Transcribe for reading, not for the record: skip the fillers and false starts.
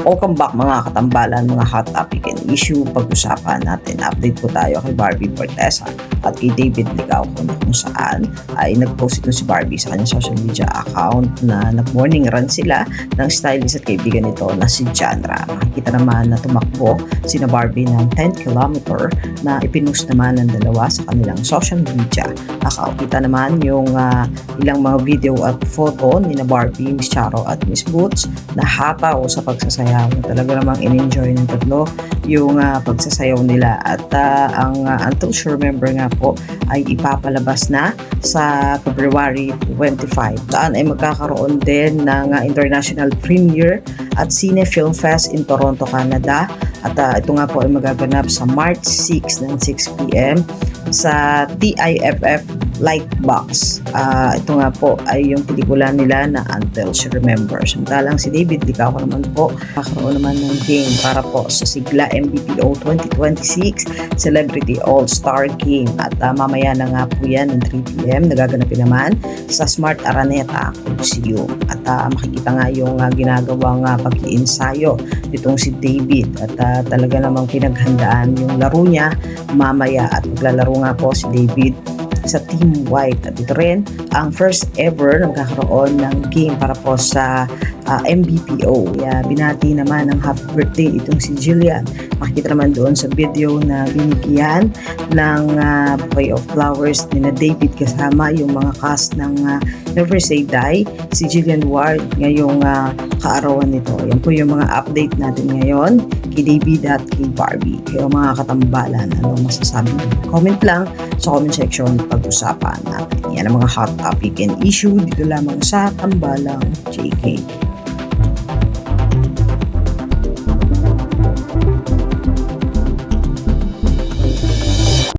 Welcome back mga katambalan, mga hot topic and issue. Pag-usapan natin, update po tayo kay Barbie Fortesa at kay David Licao kung saan ay nag-post ito si Barbie sa kanyang social media account na nag-morning run sila ng stylist at kaibigan nito na si Janra. Makikita naman na tumakbo sina Barbie ng 10 kilometer na ipinost naman ng dalawa sa kanilang social media account. Kita naman yung ilang mga video at photo ni na Barbie, Miss Charo at Miss Boots na hataw sa pagsasayaw. Talaga namang in-enjoy ng tatlo yung pagsasayaw nila at ang Until Sure Remember nga po ay ipapalabas na sa February 25. Saan ay magkakaroon din ng international premiere at Cine Film Fest in Toronto, Canada. At ito nga po ay magaganap sa March 6 ng 6 p.m. sa TIFF Lightbox. Ito nga po ay yung pelikula nila na Until She Remembers. Samantalang si David Licao naman po kakaroon naman ng game para po sa sigla MBPO 2026 Celebrity All-Star Game. At mamaya na nga po yan ng 3 p.m. nagaganapin naman sa Smart Araneta Coliseum. At makikita nga yung ginagawang pag-iinsayo nitong si David at talaga namang pinaghandaan yung laro niya mamaya at maglalaro nga po si David sa Team White. At ito rin ang first ever na magkakaroon ng game para po sa MBPO. Binati naman ng happy birthday itong si Jillian. Makikita naman doon sa video na binigyan ng bouquet of flowers ni na David kasama yung mga cast ng Never Say Die, si Jillian Ward ngayong kaarawan nito. Yan po yung mga update natin ngayon kay David at kay Barbie. Kaya mga katambalan, anong masasabi nyo? Comment lang sa comment section, pag-usapan natin. Yan ang mga hot topic and issue dito lamang sa Tambalang JK.